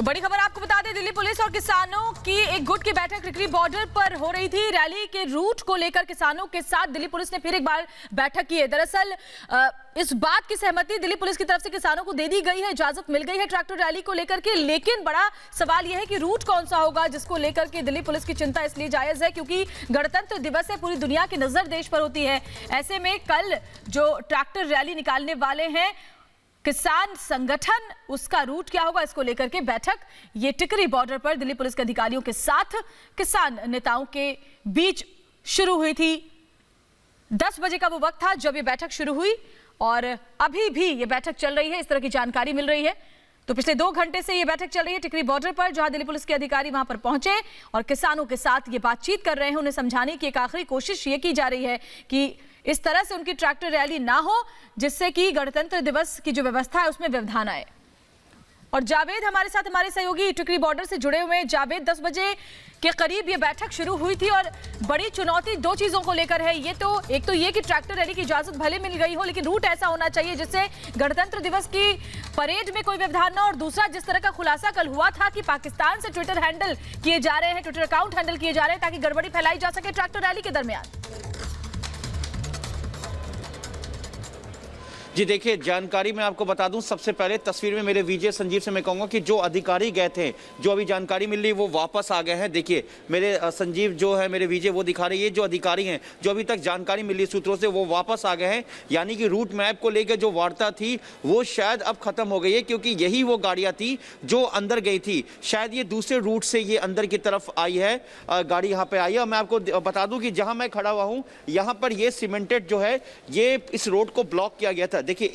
तो बड़ी खबर आपको बता दें, दिल्ली पुलिस और किसानों की एक गुट की बैठक टिकरी बॉर्डर पर हो रही थी। रैली के रूट को लेकर किसानों के साथ दिल्ली पुलिस ने फिर एक बार बैठक की है। दरअसल इस बात की सहमति दिल्ली पुलिस की तरफ से किसानों को दे दी गई है, इजाजत मिल गई है ट्रैक्टर रैली को लेकर के। लेकिन बड़ा सवाल यह है कि रूट कौन सा होगा, जिसको लेकर के दिल्ली पुलिस की चिंता इसलिए जायज है क्योंकि गणतंत्र दिवस है, पूरी दुनिया की नजर देश पर होती है। ऐसे में कल जो ट्रैक्टर रैली निकालने वाले हैं किसान संगठन, उसका रूट क्या होगा, इसको लेकर के बैठक ये टिकरी बॉर्डर पर दिल्ली पुलिस के अधिकारियों के साथ किसान नेताओं के बीच शुरू हुई थी। 10 बजे का वो वक्त था जब ये बैठक शुरू हुई और अभी भी ये बैठक चल रही है, इस तरह की जानकारी मिल रही है। तो पिछले 2 घंटे से ये बैठक चल रही है टिकरी बॉर्डर पर, जहां दिल्ली पुलिस के अधिकारी वहां पर पहुंचे और किसानों के साथ ये बातचीत कर रहे हैं। उन्हें समझाने की एक आखिरी कोशिश ये की जा रही है कि इस तरह से उनकी ट्रैक्टर रैली ना हो जिससे कि गणतंत्र दिवस की जो व्यवस्था है उसमें व्यवधान आए। और जावेद हमारे साथ, हमारे सहयोगी टिकरी बॉर्डर से जुड़े हुए हैं। जावेद, 10 बजे के करीब ये बैठक शुरू हुई थी और बड़ी चुनौती 2 चीजों को लेकर है। ये तो एक तो ये कि ट्रैक्टर रैली की इजाजत भले मिल गई हो, लेकिन रूट ऐसा होना चाहिए जिससे गणतंत्र दिवस की परेड में कोई व्यवधान ना। और दूसरा, जिस तरह का खुलासा कल हुआ था कि पाकिस्तान से ट्विटर हैंडल किए जा रहे हैं, ट्विटर अकाउंट हैंडल किए जा रहे हैं ताकि गड़बड़ी फैलाई जा सके ट्रैक्टर रैली के दरमियान। जी देखिए, जानकारी मैं आपको बता दूं, सबसे पहले तस्वीर में मेरे विजय संजीव से मैं कहूंगा कि जो अधिकारी गए थे, जो अभी जानकारी मिल रही है वो वापस आ गए हैं। देखिए मेरे संजीव जो है, मेरे विजय वो दिखा रही है, जो अधिकारी हैं जो अभी तक जानकारी मिल रही सूत्रों से वो वापस आ गए हैं। यानी कि रूट मैप को लेकर जो वार्ता थी वो शायद अब खत्म हो गई है, क्योंकि यही वो गाड़ियाँ थी जो अंदर गई थी। शायद ये दूसरे रूट से ये अंदर की तरफ आई है, गाड़ी यहाँ पे आई है। और मैं आपको बता दूं कि जहाँ मैं खड़ा हुआ हूँ यहाँ पर ये सीमेंटेड जो है, ये इस रोड को ब्लॉक किया गया था। देखिए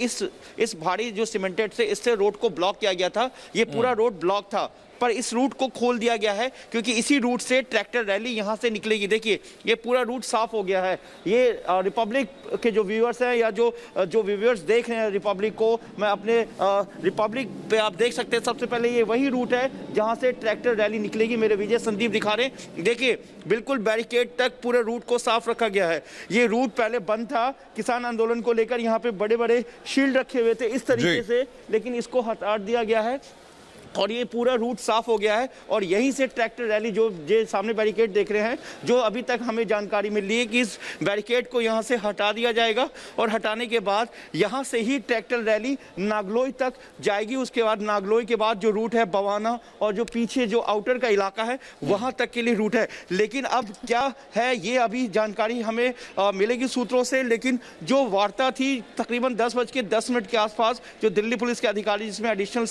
इस भारी जो सीमेंटेड से इससे रोड को ब्लॉक किया गया था, ये पूरा रोड ब्लॉक था, पर इस रूट को खोल दिया गया है क्योंकि इसी रूट से ट्रैक्टर रैली यहां से निकलेगी। देखिए ये पूरा रूट साफ हो गया है। ये रिपब्लिक के जो व्यूअर्स हैं या जो व्यूअर्स देख रहे हैं रिपब्लिक को, मैं अपने रिपब्लिक पे आप देख सकते हैं, सबसे पहले ये वही रूट है जहां से ट्रैक्टर रैली निकलेगी। मेरे विजय संदीप दिखा रहे हैं, देखिए बिल्कुल बैरिकेड तक पूरे रूट को साफ रखा गया है। ये रूट पहले बंद था किसान आंदोलन को लेकर, यहाँ पे बड़े बड़े शील्ड रखे हुए थे इस तरीके से, लेकिन इसको हटा दिया गया है और ये पूरा रूट साफ हो गया है। और यहीं से ट्रैक्टर रैली, जो सामने बैरिकेड देख रहे हैं, जो अभी तक हमें जानकारी मिल रही है कि इस बैरिकेड को यहाँ से हटा दिया जाएगा और हटाने के बाद यहाँ से ही ट्रैक्टर रैली नागलोई तक जाएगी। उसके बाद नागलोई के बाद जो रूट है बवाना और जो पीछे जो आउटर का इलाका है वहाँ तक के लिए रूट है। लेकिन अब क्या है ये अभी जानकारी हमें मिलेगी सूत्रों से। लेकिन जो वार्ता थी तकरीबन 10:10 के आसपास, जो दिल्ली पुलिस के अधिकारी, जिसमें एडिशनल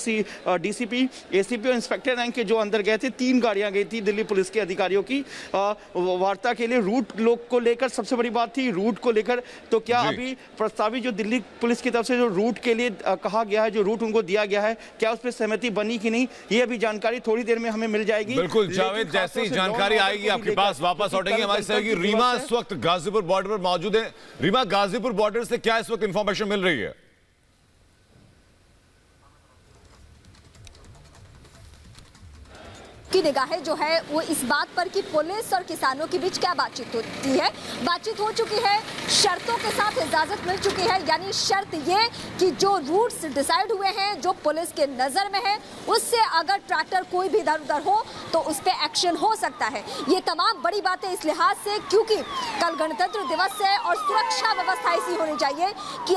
DCP, ACP और इंस्पेक्टर रैंक के जो अंदर गए थे, 3 गाड़ियां गई थी दिल्ली पुलिस के अधिकारियों की वार्ता के लिए। रूट लोग को लेकर सबसे बड़ी बात थी रूट को लेकर। तो क्या अभी प्रस्तावित जो दिल्ली पुलिस की तरफ से जो रूट के लिए कहा गया है, जो रूट उनको दिया गया है, क्या उस पर सहमति बनी कि नहीं, ये अभी जानकारी थोड़ी देर में हमें मिल जाएगी। बिल्कुल जावेद, जैसी जानकारी आएगी आपके पास वापस लौटेंगे। हमारी सहयोगी रीमा इस वक्त गाजीपुर बॉर्डर पर मौजूद है। रीमा, गाजीपुर बॉर्डर से क्या इस वक्त इंफॉर्मेशन मिल रही है? की निगाहें जो है वो इस बात पर कि पुलिस और किसानों के बीच क्या बातचीत होती है। बातचीत हो चुकी है, शर्तों के साथ इजाजत मिल चुकी है। यानी शर्त ये कि जो रूट्स डिसाइड हुए हैं, जो पुलिस के नज़र में है, उससे अगर ट्रैक्टर कोई भी इधर उधर हो तो उस पर एक्शन हो सकता है। ये तमाम बड़ी बातें इस लिहाज से क्योंकि कल गणतंत्र दिवस है और सुरक्षा व्यवस्था ऐसी होनी चाहिए कि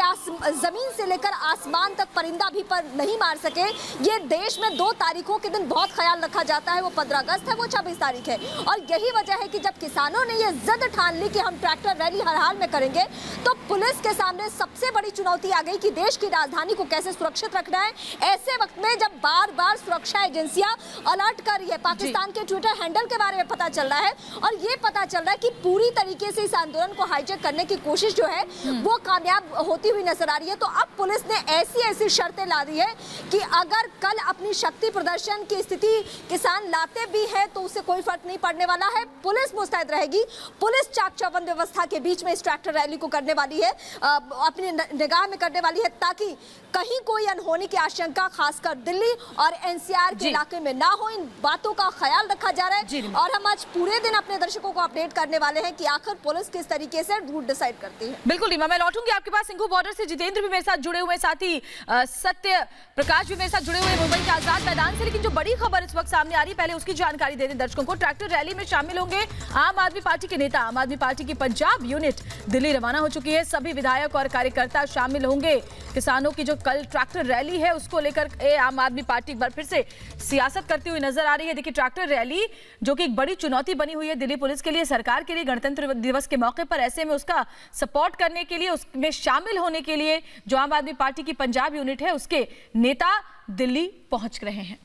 जमीन से लेकर आसमान तक परिंदा भी पर नहीं मार सके। ये देश में 2 तारीखों के दिन बहुत ख्याल रखा जाता है, वो 15 अगस्त है, वो 26 तारीख है। और यही वजह है कि जब किसानों ने ये जिद ठान ली कि हम ट्रैक्टर रैली हर हाल में करेंगे, तो पुलिस के सामने सबसे बड़ी चुनौती आ गई कि देश की राजधानी को कैसे सुरक्षित रखना है। ऐसे वक्त में जब बार बार सुरक्षा एजेंसियां अलर्ट कर रही है, पाकिस्तान के ट्विटर हैंडल के बारे में पता चल रहा है और ये पता चल रहा है कि पूरी तरीके से इस आंदोलन को हाईजैक करने की कोशिश जो है वो कामयाब होती हुई नजर आ रही है। तो अब पुलिस ने ऐसी शर्तें ला दी है कि अगर कल अपनी शक्ति प्रदर्शन की स्थिति किसान लाते भी है तो उससे कोई फर्क नहीं पड़ने वाला है। पुलिस मुस्तैद रहेगी, पुलिस चाक चौबंद व्यवस्था के बीच में इस ट्रैक्टर रैली को करने वाली है, अपनी निगाह में करने वाली है, ताकि कहीं कोई अनहोनी की आशंका खासकर दिल्ली और एनसीआर के इलाके में ना हो, इन बातों का ख्याल रखा जा रहा है। और हम आज पूरे दिन अपने दर्शकों को अपडेट करने वाले हैं कि आखिर पुलिस किस तरीके से रूट डिसाइड करती है। बिल्कुल रीमा, मैं लौटूंगी आपके पास। सिंघू बॉर्डर से जितेंद्र भी मेरे साथ जुड़े हुए, साथ ही सत्य प्रकाश भी मेरे साथ जुड़े हुए मुंबई के आजाद मैदान से। लेकिन जो बड़ी खबर इस वक्त सामने आ रही है, पहले उसकी जानकारी दे दें दर्शकों को। ट्रैक्टर रैली में शामिल होंगे आम आदमी पार्टी के नेता। आम आदमी पार्टी की पंजाब यूनिट दिल्ली रवाना हो चुकी है। सभी विधायक और कार्यकर्ता शामिल होंगे। किसानों की जो कल ट्रैक्टर रैली है उसको लेकर आम आदमी पार्टी एक बार फिर से सियासत करती हुई नजर आ रही है। देखिए, ट्रैक्टर रैली जो कि एक बड़ी चुनौती बनी हुई है दिल्ली पुलिस के लिए, सरकार के लिए, गणतंत्र दिवस के मौके पर। ऐसे में उसका सपोर्ट करने के लिए, उसमें शामिल होने के लिए जो आम आदमी पार्टी की पंजाब यूनिट है उसके नेता दिल्ली पहुंच रहे हैं।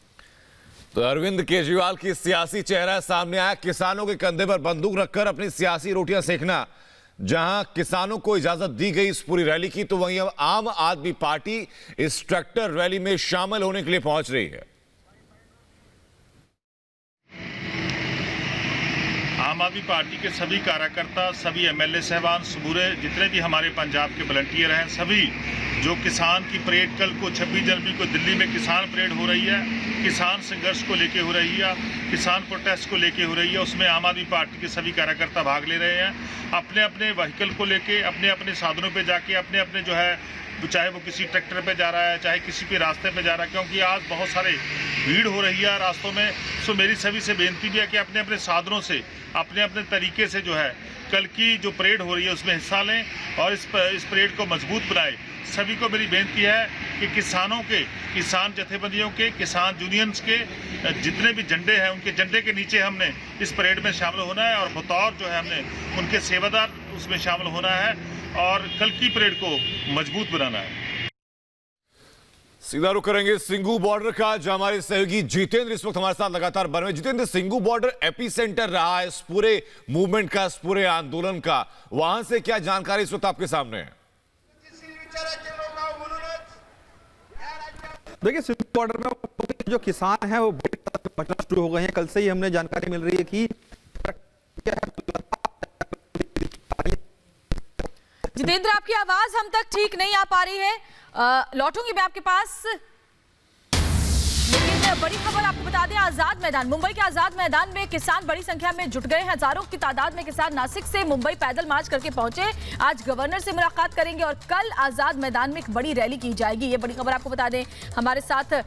तो अरविंद केजरीवाल की सियासी चेहरा सामने आया। किसानों के कंधे पर बंदूक रखकर अपनी सियासी रोटियां सेकना। जहां किसानों को इजाजत दी गई इस पूरी रैली की, तो वहीं अब आम आदमी पार्टी इस ट्रैक्टर रैली में शामिल होने के लिए पहुंच रही है। आम आदमी पार्टी के सभी कार्यकर्ता, सभी एमएलए साहबान, सबूरे जितने भी हमारे पंजाब के वॉलंटियर हैं, सभी जो किसान की परेड कल को 26 जनवरी को दिल्ली में किसान परेड हो रही है, किसान संघर्ष को लेके हो रही है, किसान प्रोटेस्ट को लेके हो रही है, उसमें आम आदमी पार्टी के सभी कार्यकर्ता भाग ले रहे हैं। अपने अपने व्हीकल को लेके, अपने अपने साधनों पे जाके, अपने अपने जो है, चाहे वो किसी ट्रैक्टर पे जा रहा है, चाहे किसी भी रास्ते पे जा रहा है, क्योंकि आज बहुत सारे भीड़ हो रही है रास्तों में। सो मेरी सभी से बेनती भी है कि अपने अपने साधनों से, अपने अपने तरीके से जो है कल की जो परेड हो रही है उसमें हिस्सा लें और इस परेड को मजबूत बनाएं। सभी को मेरी बेनती है कि किसानों के, किसान जथेबंदियों के, किसान यूनियंस के जितने भी झंडे हैं, उनके झंडे के नीचे हमने इस परेड में शामिल होना है और बतौर जो है हमने उनके सेवादार उसमें शामिल होना है और कल की परेड को मजबूत बनाना है। सीधा रुख करेंगे सिंघू बॉर्डर का, जो हमारे सहयोगी जितेंद्र इस वक्त हमारे साथ लगातार बने हुए। जितेंद्र, सिंघू बॉर्डर एपिसेंटर रहा है इस पूरे मूवमेंट का, इस पूरे आंदोलन का। वहां से क्या जानकारी इस वक्त आपके सामने है? देखिए, सिंघू बॉर्डर में जो किसान हैं वो पहुंचना शुरू हो गए हैं। कल से ही हमने जानकारी मिल रही है कि जितेंद्र, आपकी आवाज हम तक ठीक नहीं आ पा रही है। लौटूंगी मैं आपके पास। लेकिन बड़ी खबर आपको बता दें, आजाद मैदान, मुंबई के आजाद मैदान में किसान बड़ी संख्या में जुट गए हैं। हजारों की तादाद में किसान नासिक से मुंबई पैदल मार्च करके पहुंचे। आज गवर्नर से मुलाकात करेंगे और कल आजाद मैदान में एक बड़ी रैली की जाएगी। ये बड़ी खबर आपको बता दें। हमारे साथ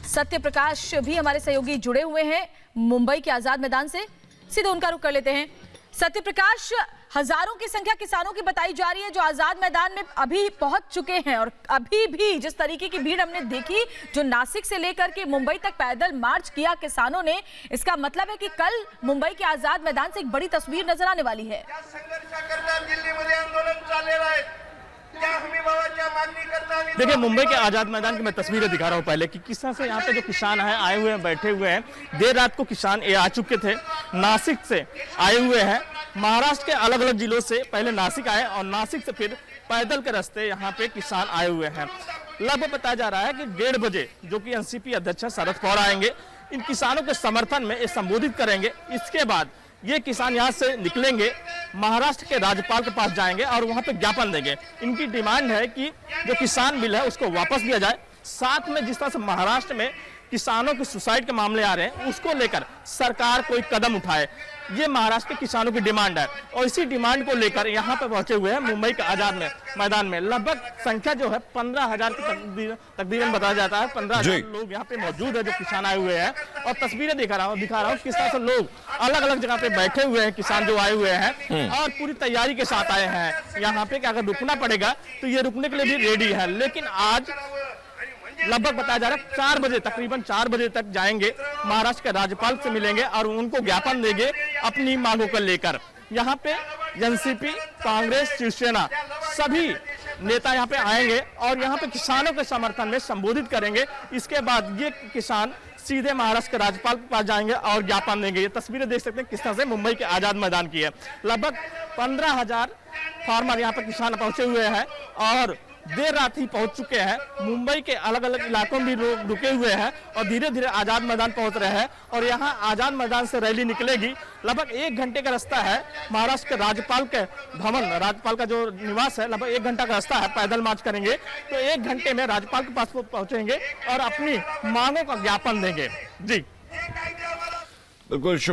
सत्य प्रकाश भी हमारे सहयोगी जुड़े हुए हैं मुंबई के आजाद मैदान से। सीधे उनका रुख कर लेते हैं। सत्य प्रकाश, हजारों की संख्या किसानों की बताई जा रही है जो आजाद मैदान में अभी पहुंच चुके हैं, और अभी भी जिस तरीके की भीड़ हमने देखी जो नासिक से लेकर के मुंबई तक पैदल मार्च किया किसानों ने, इसका मतलब है कि कल मुंबई के आजाद मैदान से एक बड़ी तस्वीर नजर आने वाली है। देखिए, मुंबई के आजाद मैदान की मैं तस्वीरें दिखा रहा हूं पहले कि किस तरह से यहाँ पे जो किसान है आए हुए हैं, बैठे हुए हैं। देर रात को किसान ये आ चुके थे, नासिक से आए हुए हैं, महाराष्ट्र के अलग अलग जिलों से पहले नासिक आए और नासिक से फिर पैदल के रास्ते यहाँ पे किसान आए हुए हैं। लगभग बताया जा रहा है कि 1:30 बजे जो कि एनसीपी अध्यक्ष शरद पवार आएंगे, इन किसानों के समर्थन में ये संबोधित करेंगे। इसके बाद ये किसान यहाँ से निकलेंगे, महाराष्ट्र के राज्यपाल के पास जाएंगे और वहाँ पे ज्ञापन देंगे। इनकी डिमांड है कि जो किसान बिल है उसको वापस दिया जाए। साथ में जिस तरह से महाराष्ट्र में किसानों के सुसाइड के मामले आ रहे हैं उसको लेकर सरकार कोई कदम उठाए, ये महाराष्ट्र के किसानों की डिमांड है। और इसी डिमांड को लेकर यहाँ पे पहुंचे हुए हैं मुंबई के आजाद मैदान में। लगभग संख्या जो है 15,000 की तकरीबन बताया जाता है। 15,000 लोग यहाँ पे मौजूद है जो किसान आए हुए हैं। और तस्वीरें दिखा रहा हूँ किस तरह से लोग अलग अलग जगह पे बैठे हुए हैं, किसान जो आए हुए हैं और पूरी तैयारी के साथ आए हैं यहाँ पे कि अगर रुकना पड़ेगा तो ये रुकने के लिए भी रेडी है। लेकिन आज लगभग बताया जा रहा है 4 बजे, तकरीबन 4 बजे तक जाएंगे, महाराष्ट्र के राज्यपाल से मिलेंगे और उनको ज्ञापन देंगे अपनी मांगों को लेकर। यहाँ पे एनसीपी, कांग्रेस, शिवसेना सभी नेता यहाँ पे आएंगे और यहाँ पे किसानों के समर्थन में संबोधित करेंगे। इसके बाद ये किसान सीधे महाराष्ट्र के राज्यपाल के पास जाएंगे और ज्ञापन देंगे। ये तस्वीरें देख सकते हैं किस तरह से मुंबई के आजाद मैदान की है। लगभग 15,000 फार्मर यहाँ पे किसान पहुंचे हुए हैं और देर रात ही पहुंच चुके हैं। मुंबई के अलग अलग इलाकों में भी लोग रुके हुए हैं और धीरे धीरे आजाद मैदान पहुंच रहे हैं और यहाँ आजाद मैदान से रैली निकलेगी। लगभग 1 घंटे का रास्ता है महाराष्ट्र के राज्यपाल के भवन, राज्यपाल का जो निवास है, लगभग 1 घंटा का रास्ता है। पैदल मार्च करेंगे तो 1 घंटे में राज्यपाल के पास पहुंचेंगे और अपनी मांगों का ज्ञापन देंगे। जी बिल्कुल।